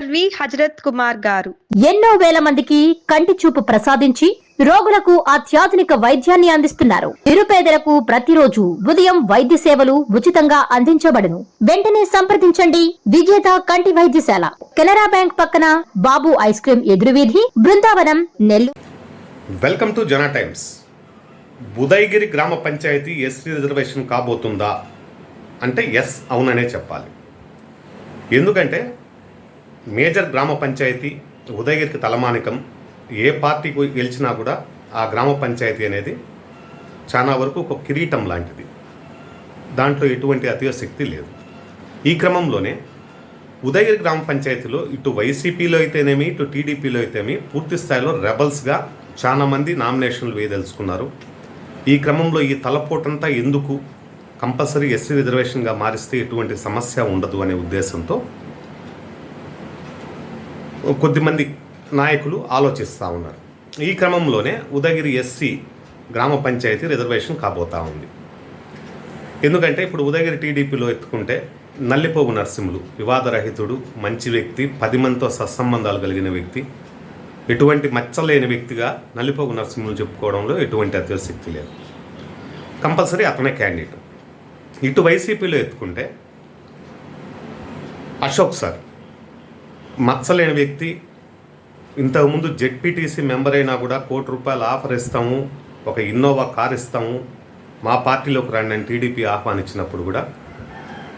LV Hazrat Kumar గారు ఎన్నో వేల మందికి కంటి చూపు ప్రసాదించి రోగులకు అత్యాధునిక వైద్యాన్ని అందిస్తున్నారు. నిరుపేదలకు ప్రతిరోజు ఉదయం వైద్య సేవలు ఉచితంగా అందించబడును. వెంటనే సంప్రదించండి. విజేత కంటి వైద్యశాల, కెనరా బ్యాంక్ పక్కన, బాబు ఐస్ క్రీమ్ ఎదురువీధి, Brindavanam, Nellore. Welcome to Jana Times. Udayagiri గ్రామ పంచాయతీ ఎస్సీ రిజర్వేషన్ కాబోతుందా అంటే ఎస్, అవుననే చెప్పాలి. ఎందుకంటే మేజర్ గ్రామ పంచాయతీ ఉదయగిరికి తలమానికం. ఏ పార్టీకి గెలిచినా కూడా ఆ గ్రామ పంచాయతీ అనేది చాలా వరకు ఒక కిరీటం లాంటిది. దాంట్లో ఎటువంటి అతిశక్తి లేదు. ఈ క్రమంలోనే ఉదయగిరి గ్రామ పంచాయతీలో ఇటు వైసీపీలో అయితేనేమి, ఇటు టీడీపీలో అయితేనేమి పూర్తి స్థాయిలో రెబల్స్గా చాలామంది నామినేషన్లు వేయదలుచుకున్నారు. ఈ క్రమంలో ఈ తలపోటంతా ఎందుకు కంపల్సరీ ఎస్సీ రిజర్వేషన్గా మారిస్తే ఎటువంటి సమస్య ఉండదు అనే ఉద్దేశంతో కొద్దిమంది నాయకులు ఆలోచిస్తూ ఉన్నారు. ఈ క్రమంలోనే ఉదయగిరి ఎస్సీ గ్రామ పంచాయతీ రిజర్వేషన్ కాబోతా ఉంది. ఎందుకంటే ఇప్పుడు ఉదయగిరి టీడీపీలో ఎత్తుకుంటే నల్లిపోగు నరసింహులు వివాదరహితుడు, మంచి వ్యక్తి, 10 మందితో సత్సంబంధాలు కలిగిన వ్యక్తి, ఎటువంటి మచ్చలేని వ్యక్తిగా నల్లిపోగు నరసింహులు చెప్పుకోవడంలో ఎటువంటి అతిశక్తి లేదు. కంపల్సరీ అతనే క్యాండిడేట్. ఇటు వైసీపీలో ఎత్తుకుంటే అశోక్ సార్ మచ్చలేని వ్యక్తి. ఇంతకుముందు జెడ్పీటీసీ మెంబర్ అయినా కూడా ₹1,00,00,000 ఆఫర్ ఇస్తాము, ఒక ఇన్నోవా కార్ ఇస్తాము, మా పార్టీలోకి రండి అని టీడీపీ ఆహ్వానించినప్పుడు కూడా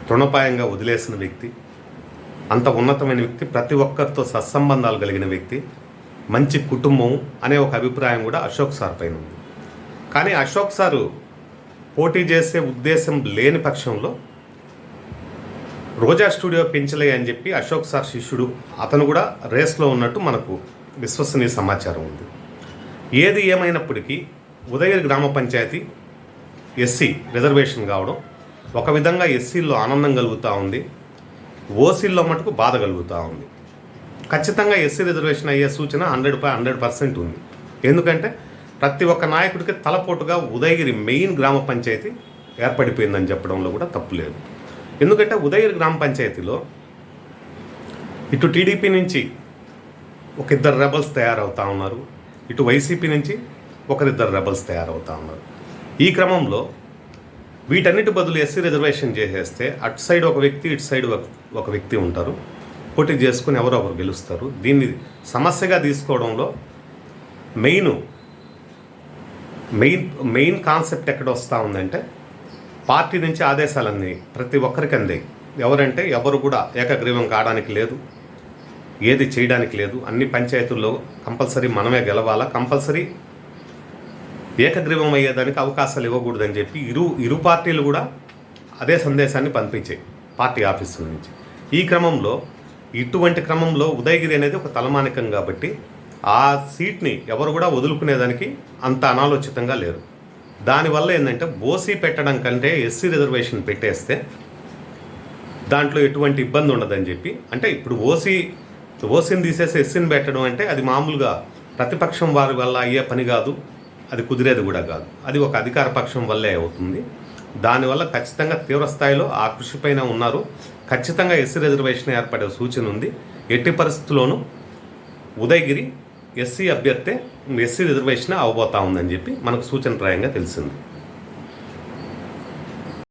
తృణపాయంగా వదిలేసిన వ్యక్తి. అంత ఉన్నతమైన వ్యక్తి, ప్రతి ఒక్కరితో సత్సంబంధాలు కలిగిన వ్యక్తి, మంచి కుటుంబం అనే ఒక అభిప్రాయం కూడా అశోక్ సార్ పైన ఉంది. కానీ అశోక్ సారు పోటీ చేసే ఉద్దేశం లేని పక్షంలో రోజా స్టూడియో పెంచలే అని చెప్పి అశోక్ సార్ శిష్యుడు అతను కూడా రేస్లో ఉన్నట్టు మనకు విశ్వసనీయ సమాచారం ఉంది. ఏది ఏమైనప్పటికీ ఉదయగిరి గ్రామ పంచాయతీ ఎస్సీ రిజర్వేషన్ కావడం ఒక విధంగా ఎస్సీల్లో ఆనందం కలుగుతూ ఉంది, ఓసీల్లో మటుకు బాధ కలుగుతూ ఉంది. ఖచ్చితంగా ఎస్సీ రిజర్వేషన్ అయ్యే సూచన 100% ఉంది. ఎందుకంటే ప్రతి ఒక్క నాయకుడికి తలపోటుగా ఉదయగిరి మెయిన్ గ్రామ పంచాయతీ ఏర్పడిపోయిందని చెప్పడంలో కూడా తప్పు లేదు. ఎందుకంటే ఉదయగిరి గ్రామ పంచాయతీలో ఇటు టీడీపీ నుంచి ఒక 2 రెబల్స్ తయారవుతూ ఉన్నారు, ఇటు వైసీపీ నుంచి 1-2 రెబల్స్ తయారవుతూ ఉన్నారు. ఈ క్రమంలో వీటన్నిటి బదులు ఎస్సీ రిజర్వేషన్ చేసేస్తే అటు సైడ్ ఒక వ్యక్తి, ఇటు సైడ్ ఒక వ్యక్తి ఉంటారు, పోటీ చేసుకుని ఎవరో ఒకరు గెలుస్తారు. దీన్ని సమస్యగా తీసుకోవడంలో మెయిన్ కాన్సెప్ట్ ఎక్కడ వస్తూ ఉందంటే పార్టీ నుంచి ఆదేశాలన్నీ ప్రతి ఒక్కరికి అందాయి. ఎవరంటే ఎవరు కూడా ఏకగ్రీవం కావడానికి లేదు, ఏది చేయడానికి లేదు. అన్ని పంచాయతీల్లో కంపల్సరీ మనమే గెలవాలా, కంపల్సరీ ఏకగ్రీవం అయ్యేదానికి అవకాశాలు ఇవ్వకూడదని చెప్పి ఇరు పార్టీలు కూడా అదే సందేశాన్ని పంపించాయి పార్టీ ఆఫీసుల నుంచి. ఈ క్రమంలో ఇటువంటి క్రమంలో ఉదయగిరి అనేది ఒక తలమానికం కాబట్టి ఆ సీట్ని ఎవరు కూడా వదులుకునేదానికి అంత అనాలోచితంగా లేరు. దానివల్ల ఏంటంటే ఓసీ పెట్టడం కంటే ఎస్సీ రిజర్వేషన్ పెట్టేస్తే దాంట్లో ఎటువంటి ఇబ్బంది ఉండదని చెప్పి, అంటే ఇప్పుడు ఓసీని తీసేసి ఎస్సీని పెట్టడం అంటే అది మామూలుగా ప్రతిపక్షం వారి వల్ల అయ్యే పని కాదు, అది కుదిరేది కూడా కాదు. అది ఒక అధికార పక్షం వల్లే అవుతుంది. దానివల్ల ఖచ్చితంగా తీవ్రస్థాయిలో ఆ కృషిపైన ఉన్నారు. ఖచ్చితంగా ఎస్సీ రిజర్వేషన్ ఏర్పడే సూచన ఉంది. ఎట్టి పరిస్థితుల్లోనూ ఉదయగిరి ఎస్సీ అభ్యర్థి ఎస్సీ రిజర్వేషన్ అవ్వబోతా ఉందని చెప్పి మనకు సూచనప్రాయంగా తెలిసింది.